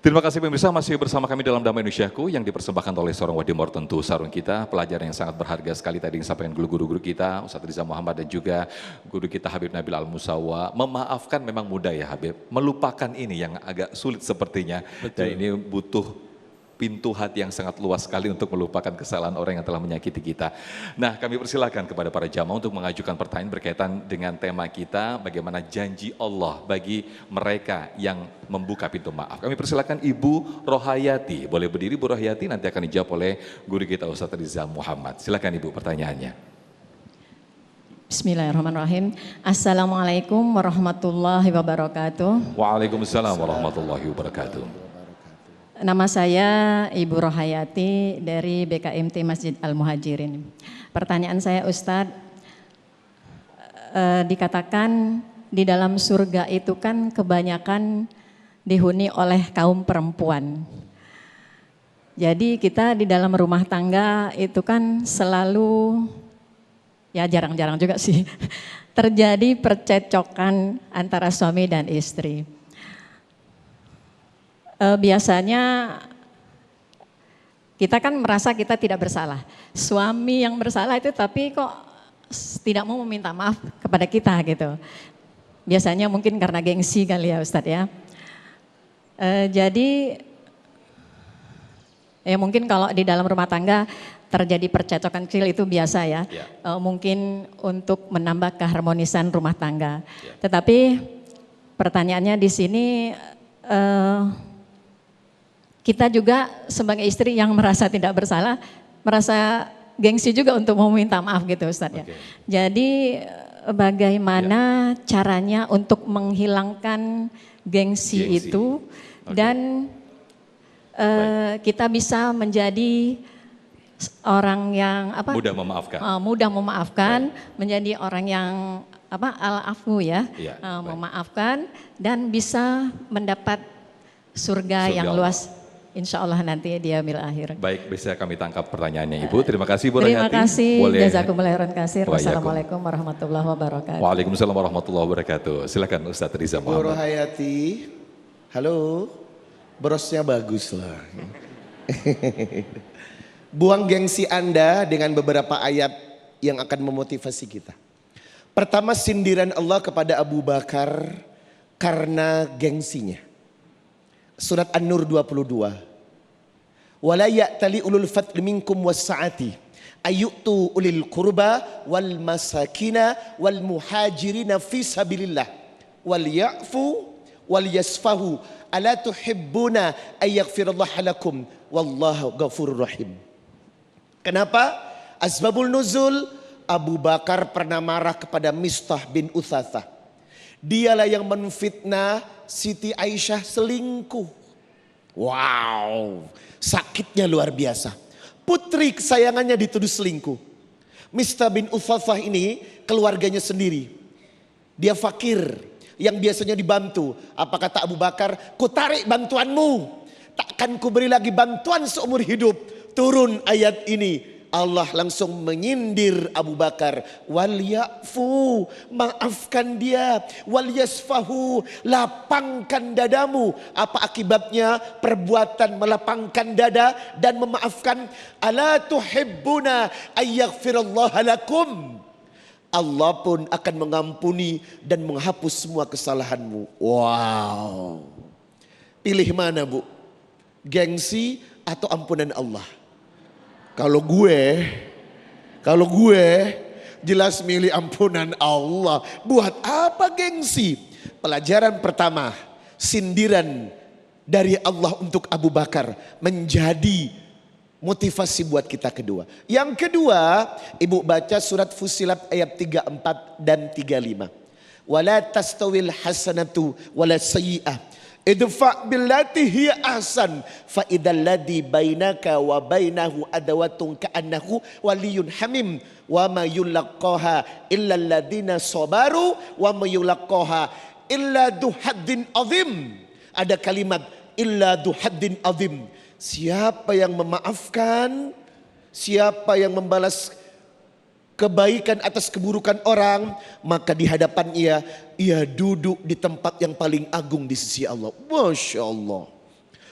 Terima kasih pemirsa, masih bersama kami dalam Damai Indonesiaku yang dipersembahkan oleh seorang Wadimor tentu sarung kita, pelajaran yang sangat berharga sekali tadi yang disampaikan guru-guru kita, Ustaz Riza Muhammad dan juga guru kita Habib Nabil Al-Musawa. Memaafkan memang mudah ya Habib, melupakan ini yang agak sulit sepertinya. Betul. Dan ini butuh pintu hati yang sangat luas sekali untuk melupakan kesalahan orang yang telah menyakiti kita. Nah, kami persilakan kepada para jamaah untuk mengajukan pertanyaan berkaitan dengan tema kita, bagaimana janji Allah bagi mereka yang membuka pintu maaf. Kami persilakan Ibu Rohayati, boleh berdiri Bu Rohayati, nanti akan dijawab oleh guru kita Ustaz Riza Muhammad. Silakan Ibu pertanyaannya. Bismillahirrahmanirrahim. Assalamualaikum warahmatullahi wabarakatuh. Waalaikumsalam warahmatullahi wabarakatuh. Nama saya Ibu Rohayati dari BKMT Masjid Al-Muhajirin. Pertanyaan saya Ustadz, dikatakan di dalam surga itu kan kebanyakan dihuni oleh kaum perempuan. Jadi kita di dalam rumah tangga itu kan selalu, ya jarang-jarang juga sih, terjadi percecokan antara suami dan istri. Biasanya kita kan merasa kita tidak bersalah. Suami yang bersalah itu tapi kok tidak mau meminta maaf kepada kita gitu. Biasanya mungkin karena gengsi kali ya Ustadz ya. Jadi ya mungkin kalau di dalam rumah tangga terjadi percecokan kecil itu biasa ya. Mungkin untuk menambah keharmonisan rumah tangga. Tetapi pertanyaannya di sini, kita juga sebagai istri yang merasa tidak bersalah, merasa gengsi juga untuk meminta maaf gitu Ustadz ya. Jadi bagaimana caranya untuk menghilangkan gengsi itu dan kita bisa menjadi orang yang mudah memaafkan, menjadi orang yang al-afu ya, memaafkan dan bisa mendapat surga yang luas. Insya Allah nanti dia mil akhir. Baik, bisa kami tangkap pertanyaannya Ibu. Terima kasih Bu Rohayati. Terima kasih. Jazakumullah khairan katsir. Wassalamualaikum warahmatullahi wabarakatuh. Waalaikumsalam warahmatullahi wabarakatuh. Silakan Ustaz Riza Muhammad. Bu Rohayati, halo. Brosnya bagus lah. Buang gengsi Anda dengan beberapa ayat yang akan memotivasi kita. Pertama, sindiran Allah kepada Abu Bakar karena gengsinya. Surat An-Nur 22. Wala ya'tali ulul fadli minkum was-sa'ati ayyutu ulil qurba wal masakina wal muhajirina fi sabilillah wal ya'fu wal yasfahu ala tuhibbuna ay yaghfirallahu lakum wallahu ghafurur rahim. Kenapa? Asbabul nuzul, Abu Bakar pernah marah kepada Mistah bin Utsatsah. Dialah yang menfitnah Siti Aisyah selingkuh. Wow, sakitnya luar biasa. Putri kesayangannya dituduh selingkuh. Mistah bin Utsatsah ini keluarganya sendiri. Dia fakir yang biasanya dibantu. Apa kata Abu Bakar? Ku tarik bantuanmu. Takkan ku beri lagi bantuan seumur hidup. Turun ayat ini. Allah langsung menyindir Abu Bakar. Wal ya'fu, maafkan dia. Wal yasfahu, lapangkan dadamu. Apa akibatnya? Perbuatan melapangkan dada dan memaafkan. Ala tuhibbuna ayyaghfirallaha lakum. Allah pun akan mengampuni dan menghapus semua kesalahanmu. Wow. Pilih mana Bu? Gengsi atau ampunan Allah? Kalau gue jelas milih ampunan Allah. Buat apa gengsi? Pelajaran pertama, sindiran dari Allah untuk Abu Bakar menjadi motivasi buat kita kedua. Yang kedua, Ibu baca surat Fussilat ayat 34 dan 35. Wala tastawil hasanatu wala sayyi'ah. Idfa' billati hiya ahsan fa idzal ladzi bainaka wa bainahu adawatun ka'annahu waliyyun hamim wa ma yulaqqaha illa alladziina sabaru wa ma yulaqqaha illa du haddin azim. Ada kalimat illa du haddin azim. Siapa yang memaafkan, siapa yang membalas kebaikan atas keburukan orang, maka di hadapan ia duduk di tempat yang paling agung di sisi Allah. Masya Allah.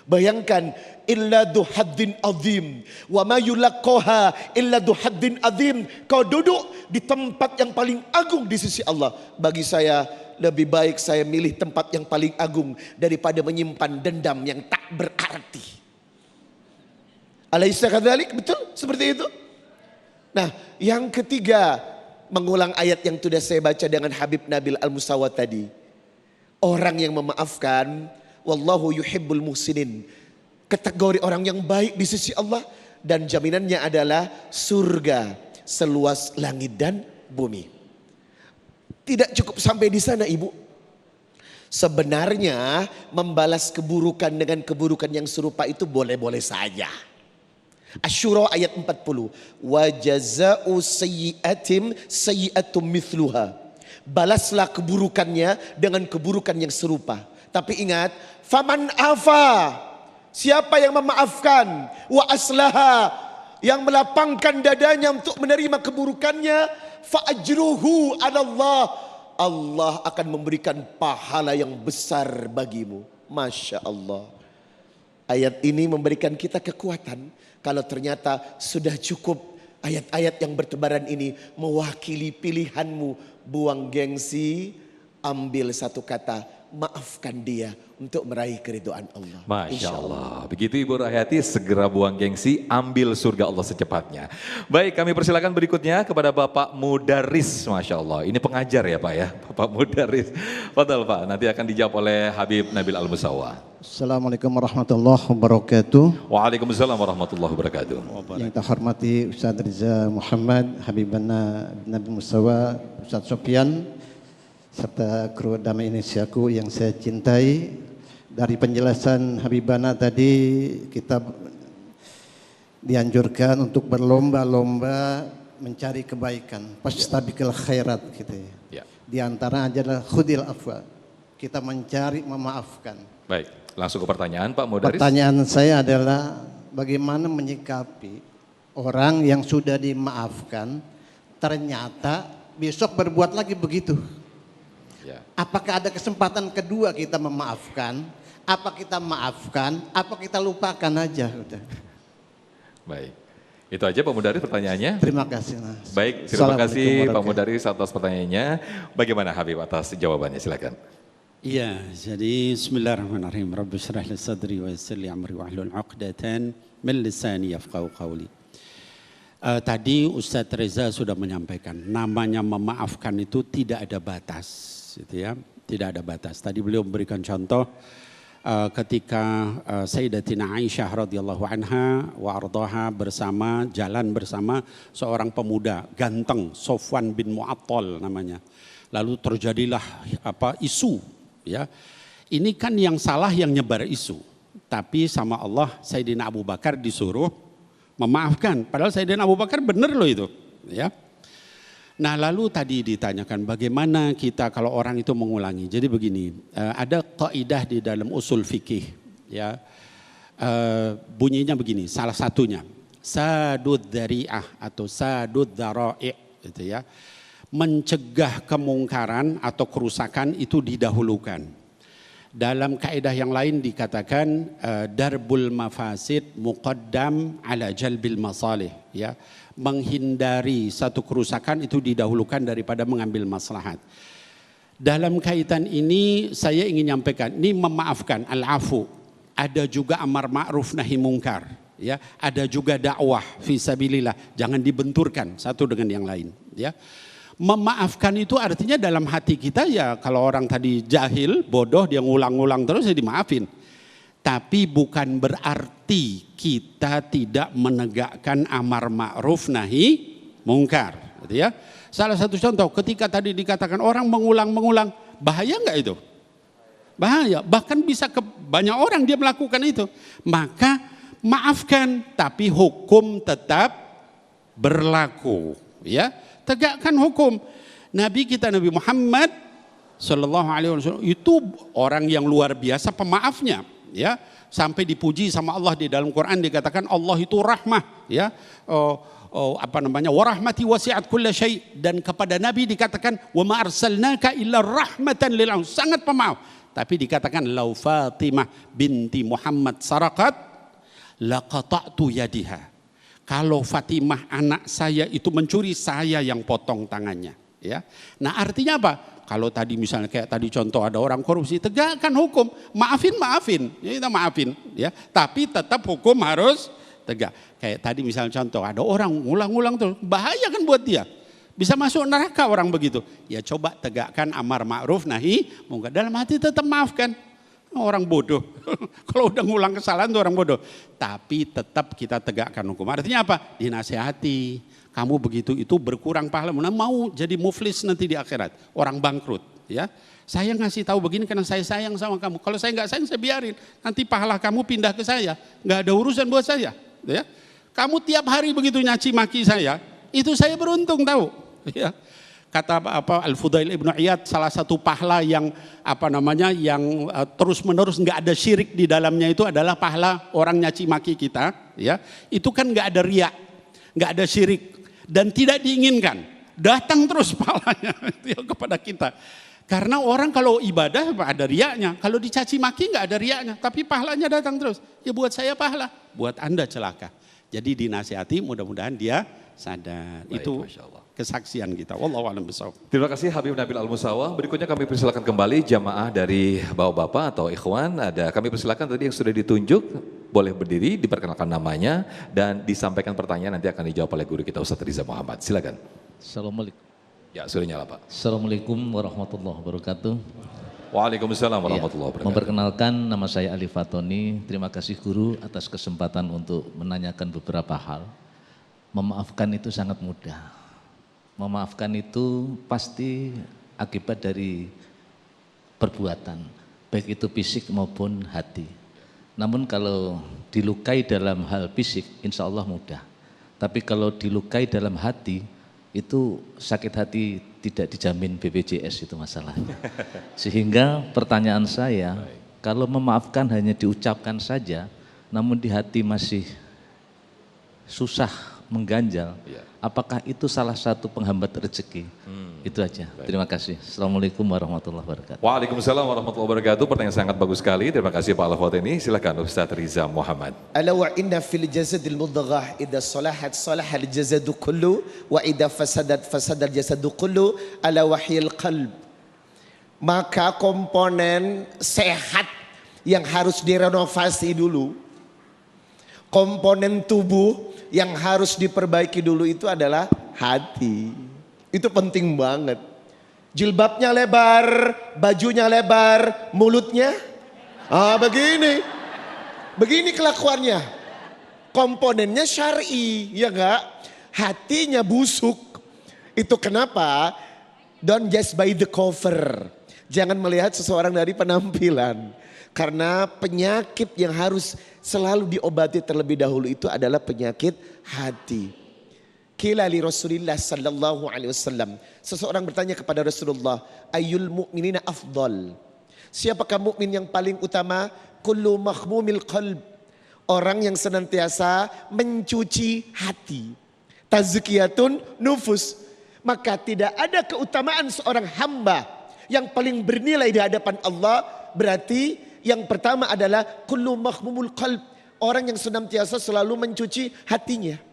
Bayangkan, illa du haddin azim wa ma yulaqqaha illa du haddin azim. Kau duduk di tempat yang paling agung di sisi Allah. Bagi saya lebih baik saya milih tempat yang paling agung daripada menyimpan dendam yang tak berarti. Alaysa kadzalik? Betul seperti itu. Nah, yang ketiga, mengulang ayat yang sudah saya baca dengan Habib Nabil Al-Musawwad tadi. Orang yang memaafkan, wallahu yuhibbul muhsinin. Kategori orang yang baik di sisi Allah, dan jaminannya adalah surga seluas langit dan bumi. Tidak cukup sampai di sana, Ibu. Sebenarnya membalas keburukan dengan keburukan yang serupa itu boleh-boleh saja. Asy-Syura ayat 40. Wa jazaa'u sayyi'atin sayyi'atun mithluha. Balaslah keburukannya dengan keburukan yang serupa. Tapi ingat, faman afa, siapa yang memaafkan, wa aslaha, yang melapangkan dadanya untuk menerima keburukannya, fa ajruhu 'ala Allah. Allah akan memberikan pahala yang besar bagimu. Masya Allah. Ayat ini memberikan kita kekuatan. Kalau ternyata sudah cukup ayat-ayat yang bertebaran ini mewakili pilihanmu, buang gengsi, ambil satu kata, maafkan dia untuk meraih keridhaan Allah. Masya Allah. Begitu Ibu Rahayati, segera buang gengsi, ambil surga Allah secepatnya. Baik, kami persilakan berikutnya kepada Bapak Mudaris. Masya Allah, ini pengajar ya Pak ya, Bapak Mudaris. Fadal Pak, nanti akan dijawab oleh Habib Nabil Al-Musawwad. Assalamualaikum warahmatullahi wabarakatuh. Waalaikumsalam warahmatullahi wabarakatuh. Yang saya hormati Ustaz Riza Muhammad, Habibana Nabil Musawwad, Ustaz Sofyan, serta kru Damai Indonesiaku yang saya cintai. Dari penjelasan Habibana tadi, kita dianjurkan untuk berlomba-lomba mencari kebaikan, fastabiqul khairat gitu ya. Di antara adalah khudil afwa, kita mencari memaafkan. Baik, langsung ke pertanyaan Pak Mudaris. Pertanyaan saya adalah bagaimana menyikapi orang yang sudah dimaafkan ternyata besok berbuat lagi begitu. Ya. Apakah ada kesempatan kedua kita memaafkan? Apa kita maafkan? Apa kita lupakan aja? Udah. Baik, itu aja Pak Mudaris pertanyaannya. Terima kasih Mas. Baik, terima kasih Pak Mudaris atas pertanyaannya. Bagaimana Habib atas jawabannya, silakan. Iya, jadi bismillahirrahmanirrahim. Rabbi syrah li sadri wa yassir li amri wa hlul 'uqdatan min lisani yafqahu qawli. Tadi Ustadz Reza sudah menyampaikan, namanya memaafkan itu tidak ada batas, gitu ya, tidak ada batas. Tadi beliau memberikan contoh ketika Sayyidatina Aisyah radhiyallahu anha wa ardhaha jalan bersama seorang pemuda ganteng, Sofwan bin Mu'attal namanya. Lalu terjadilah isu, ya. Ini kan yang salah yang nyebar isu, tapi sama Allah Sayyidina Abu Bakar disuruh memaafkan, padahal Sayyidina Abu Bakar benar loh itu, ya. Nah lalu tadi ditanyakan bagaimana kita kalau orang itu mengulangi. Jadi begini, ada kaidah di dalam usul fikih, ya, bunyinya begini, salah satunya sadud dzari'ah atau sadud dzara'i', gitu ya, mencegah kemungkaran atau kerusakan itu didahulukan. Dalam kaidah yang lain dikatakan darbul mafasid muqaddam ala jalbil masalih, ya, menghindari satu kerusakan itu didahulukan daripada mengambil maslahat. Dalam kaitan ini saya ingin nyampaikan, ini memaafkan, al-afu, ada juga amar ma'ruf nahi mungkar, ya, ada juga dakwah fi sabilillah, jangan dibenturkan satu dengan yang lain, ya. Memaafkan itu artinya dalam hati kita, ya kalau orang tadi jahil, bodoh, dia ngulang-ngulang terus ya dimaafin. Tapi bukan berarti kita tidak menegakkan amar ma'ruf nahi mungkar, gitu ya. Salah satu contoh ketika tadi dikatakan orang mengulang-mengulang, bahaya enggak itu? Bahaya, bahkan bisa ke banyak orang dia melakukan itu. Maka maafkan, tapi hukum tetap berlaku, ya. Tegakkan hukum. Nabi kita Nabi Muhammad sallallahu alaihi wasallam itu orang yang luar biasa pemaafnya, ya, sampai dipuji sama Allah di dalam Quran, dikatakan Allah itu rahmah, ya, warahmati wasi'at kulla syai', dan kepada Nabi dikatakan wa ma arsalnaka illa rahmatan lil alamin, sangat pemaaf. Tapi dikatakan lau Fatimah binti Muhammad sarakat laqata'tu yadiha. Kalau Fatimah anak saya itu mencuri, saya yang potong tangannya. Ya, nah artinya apa? Kalau tadi misalnya kayak tadi contoh ada orang korupsi, tegakkan hukum, maafin, ya kita maafin, ya. Tapi tetap hukum harus tegak. Kayak tadi misalnya contoh ada orang ngulang-ngulang tuh, bahaya kan buat dia. Bisa masuk neraka orang begitu. Ya coba tegakkan amar ma'ruf nahi munkar. Dalam hati tetap maafkan. Orang bodoh. Kalau udah ngulang kesalahan tuh orang bodoh. Tapi tetap kita tegakkan hukum. Artinya apa? Dinasehati. Kamu begitu itu berkurang pahala. Mau jadi muflis nanti di akhirat. Orang bangkrut. Ya, saya ngasih tahu begini karena saya sayang sama kamu. Kalau saya nggak sayang, saya biarin. Nanti pahala kamu pindah ke saya. Nggak ada urusan buat saya. Ya, kamu tiap hari begitu nyaci maki saya. Itu saya beruntung tahu. Ya. Kata Al-Fudail Ibnu Iyad, salah satu pahala yang yang terus menerus nggak ada syirik di dalamnya itu adalah pahala orang nyaci maki kita, ya. Itu kan nggak ada riya, nggak ada syirik dan tidak diinginkan. Datang terus pahalanya itu ya, kepada kita. Karena orang kalau ibadah ada riyanya, kalau dicaci maki nggak ada riyanya, tapi pahalanya datang terus. Ya buat saya pahala, buat Anda celaka. Jadi dinasihati, mudah-mudahan dia sadar. Baik, itu kesaksian kita. Wallahu a'lam bishawab. Terima kasih Habib Nabil Al-Musawa. Berikutnya kami persilakan kembali jamaah dari bapak-bapak atau ikhwan. Kami persilakan tadi yang sudah ditunjuk boleh berdiri, diperkenalkan namanya dan disampaikan pertanyaan, nanti akan dijawab oleh guru kita Ustadz Riza Muhammad. Silakan. Assalamualaikum. Ya, sudah nyala Pak. Assalamualaikum warahmatullahi wabarakatuh. Waalaikumsalam warahmatullahi wabarakatuh. Memperkenalkan, nama saya Ali Fatoni. Terima kasih guru atas kesempatan untuk menanyakan beberapa hal. Memaafkan itu sangat mudah. Memaafkan itu pasti akibat dari perbuatan, baik itu fisik maupun hati. Namun kalau dilukai dalam hal fisik, insya Allah mudah. Tapi kalau dilukai dalam hati, itu sakit hati tidak dijamin BPJS itu masalahnya. Sehingga pertanyaan saya, kalau memaafkan hanya diucapkan saja, namun di hati masih susah, mengganjal, apakah itu salah satu penghambat rezeki? Itu aja. Terima kasih. Assalamualaikum warahmatullahi wabarakatuh. Waalaikumsalam warahmatullahi wabarakatuh. Pertanyaan sangat bagus sekali. Terima kasih Pak Al-Fatini. Silakan Ustadz Riza Muhammad. Ala wa inna fil jasadil mudghah idza salahat salahal jasadu kullu wa idza fasadat fasadal jasadu kullu ala wahyil qalb. Maka komponen sehat yang harus direnovasi dulu, komponen tubuh yang harus diperbaiki dulu itu adalah hati. Itu penting banget. Jilbabnya lebar, bajunya lebar, mulutnya begini. Begini kelakuannya. Komponennya syar'i, ya enggak? Hatinya busuk. Itu kenapa? Don't just by the cover. Jangan melihat seseorang dari penampilan. Karena penyakit yang harus selalu diobati terlebih dahulu itu adalah penyakit hati. Qila li Rasulillah sallallahu alaihi wasallam. Seseorang bertanya kepada Rasulullah, ayyul mu'minina afdal? Siapakah mukmin yang paling utama? Kullu makhmumil qalb. Orang yang senantiasa mencuci hati. Tazkiyatun nufus. Maka tidak ada keutamaan seorang hamba yang paling bernilai di hadapan Allah. Berarti yang pertama adalah kullu makhmumul qalb. Orang yang senantiasa selalu mencuci hatinya.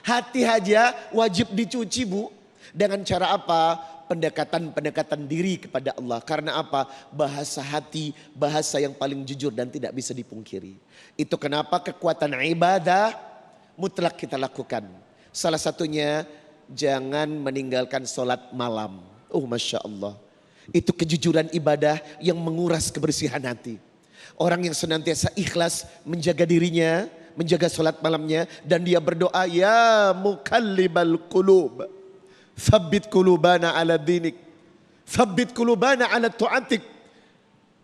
Hati aja wajib dicuci Bu. Dengan cara apa? Pendekatan diri kepada Allah. Karena apa? Bahasa hati, bahasa yang paling jujur dan tidak bisa dipungkiri. Itu kenapa kekuatan ibadah mutlak kita lakukan. Salah satunya jangan meninggalkan sholat malam. Masya Allah. Itu kejujuran ibadah yang menguras kebersihan hati. Orang yang senantiasa ikhlas menjaga dirinya, menjaga sholat malamnya, dan dia berdoa, ya mukallibal qulub, tsabbit qulubana ala dinik, tsabbit qulubana ala tu'atik.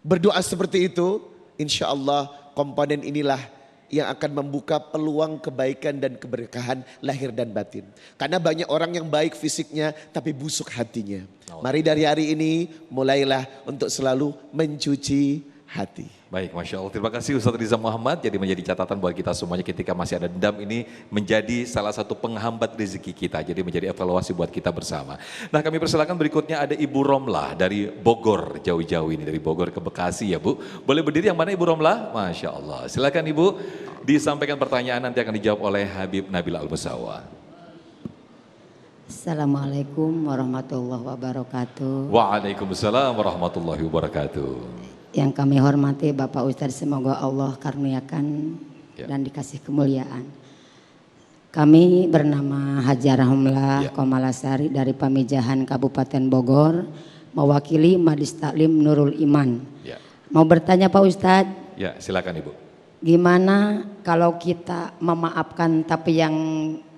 Berdoa seperti itu, insya Allah komponen inilah yang akan membuka peluang kebaikan dan keberkahan lahir dan batin. Karena banyak orang yang baik fisiknya tapi busuk hatinya. Mari dari hari ini mulailah untuk selalu mencuci hati. Baik, Masya Allah. Terima kasih Ustadz Riza Muhammad. Jadi menjadi catatan buat kita semuanya ketika masih ada dendam ini menjadi salah satu penghambat rezeki kita. Jadi menjadi evaluasi buat kita bersama. Nah, kami persilakan berikutnya ada Ibu Romlah dari Bogor, jauh-jauh ini dari Bogor ke Bekasi ya Bu. Boleh berdiri yang mana Ibu Romlah? Masya Allah. Silakan Ibu disampaikan pertanyaan, nanti akan dijawab oleh Habib Nabil Al-Musawa. Assalamualaikum warahmatullahi wabarakatuh. Waalaikumsalam warahmatullahi wabarakatuh. Yang kami hormati Bapak Ustadz, semoga Allah karuniakan dan dikasih kemuliaan. Kami bernama Hajar Humlah Komalasari dari Pamijahan Kabupaten Bogor, mewakili Majlis Taklim Nurul Iman. Mau bertanya Pak Ustadz? Ya, silakan Ibu. Gimana kalau kita memaafkan tapi yang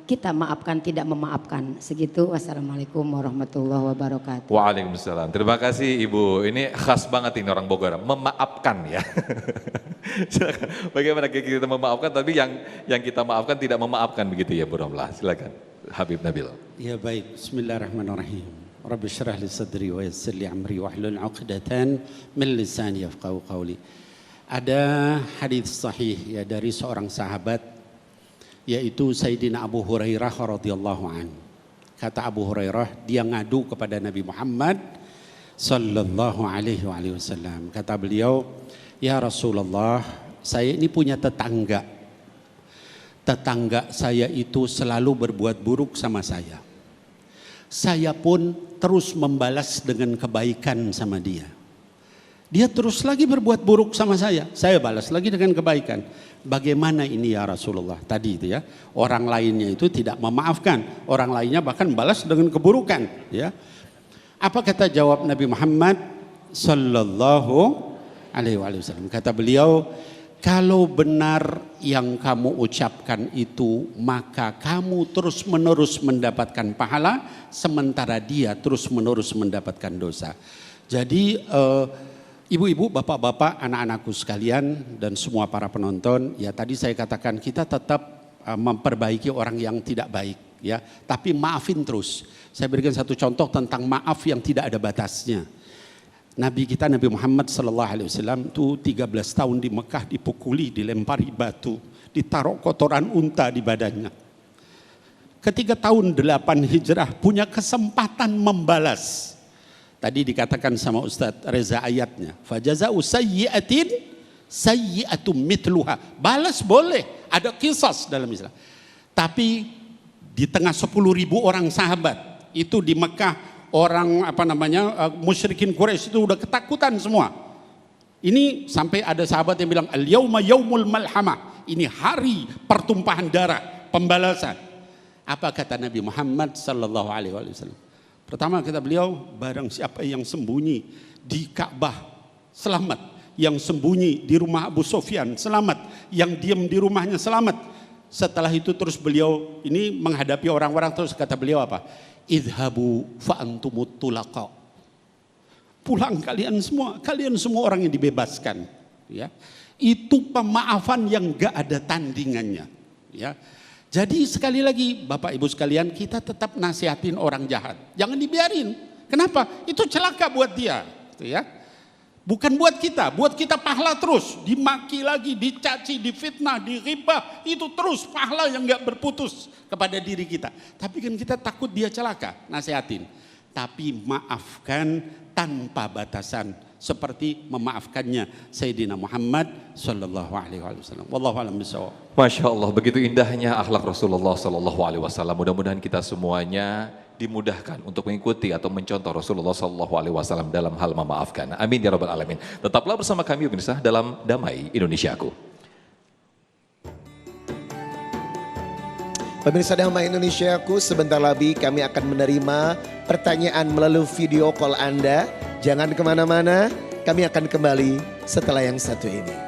kita maafkan tidak memaafkan? Segitu. Wassalamualaikum warahmatullahi wabarakatuh. Waalaikumsalam. Terima kasih Ibu. Ini khas banget ini orang Bogor, memaafkan ya. Silakan. Bagaimana kita memaafkan tapi yang kita maafkan tidak memaafkan begitu ya Bu Romlah. Silakan Habib Nabil. Ya baik, bismillahirrahmanirrahim. Rabbi syrah li sadri wa yassir li amri wahlul 'uqdatan min lisani yafqahu qawli. Ada hadis sahih ya dari seorang sahabat yaitu Sayyidina Abu Hurairah radhiyallahu an. Kata Abu Hurairah, dia ngadu kepada Nabi Muhammad sallallahu alaihi wasallam. Kata beliau, "Ya Rasulullah, saya ini punya tetangga. Tetangga saya itu selalu berbuat buruk sama saya. Saya pun terus membalas dengan kebaikan sama dia. Dia terus lagi berbuat buruk sama saya balas lagi dengan kebaikan. Bagaimana ini ya Rasulullah?" Tadi itu ya, orang lainnya itu tidak memaafkan, orang lainnya bahkan balas dengan keburukan ya. Apa kata jawab Nabi Muhammad sallallahu alaihi wasallam? Kata beliau, kalau benar yang kamu ucapkan itu, maka kamu terus-menerus mendapatkan pahala, sementara dia terus-menerus mendapatkan dosa. Jadi ibu-ibu, bapak-bapak, anak-anakku sekalian dan semua para penonton, ya tadi saya katakan kita tetap memperbaiki orang yang tidak baik ya, tapi maafin terus. Saya berikan satu contoh tentang maaf yang tidak ada batasnya. Nabi kita Nabi Muhammad sallallahu alaihi wasallam itu 13 tahun di Mekah dipukuli, dilempari batu, ditaruh kotoran unta di badannya. Ketika tahun 8 Hijrah punya kesempatan membalas. Tadi dikatakan sama Ustadz Reza ayatnya, fajaza'u sayyi'atin sayyi'atum mitluha. Balas boleh, ada kisas dalam Islam. Tapi di tengah 10.000 orang sahabat itu di Mekah, orang musyrikin Quraisy itu udah ketakutan semua. Ini sampai ada sahabat yang bilang al-yauma yaumul malhamah. Ini hari pertumpahan darah, pembalasan. Apa kata Nabi Muhammad sallallahu alaihi wasallam? Pertama kata beliau, barang siapa yang sembunyi di Ka'bah selamat, yang sembunyi di rumah Abu Sufyan selamat, yang diam di rumahnya selamat. Setelah itu terus beliau ini menghadapi orang-orang, terus kata beliau apa? Idhabu fa'antumut tulaqa. Pulang kalian semua orang yang dibebaskan. Ya, itu pemaafan yang gak ada tandingannya. Ya. Jadi sekali lagi Bapak Ibu sekalian, kita tetap nasihatin orang jahat. Jangan dibiarin. Kenapa? Itu celaka buat dia. Gitu ya. Bukan buat kita pahala terus. Dimaki lagi, dicaci, difitnah, diribah. Itu terus pahala yang gak berputus kepada diri kita. Tapi kan kita takut dia celaka, nasihatin. Tapi maafkan tanpa batasan. Seperti memaafkannya Sayyidina Muhammad sallallahu alaihi wasallam. Wallahu a'lam bishawab. Masya Allah, begitu indahnya akhlak Rasulullah sallallahu alaihi wasallam. Mudah-mudahan kita semuanya dimudahkan untuk mengikuti atau mencontoh Rasulullah sallallahu alaihi wasallam dalam hal memaafkan. Amin ya rabbal alamin. Tetaplah bersama kami pemirsa dalam Damai Indonesiaku. Pemirsa Damai Indonesiaku, sebentar lagi kami akan menerima pertanyaan melalui video call Anda. Jangan kemana-mana, kami akan kembali setelah yang satu ini.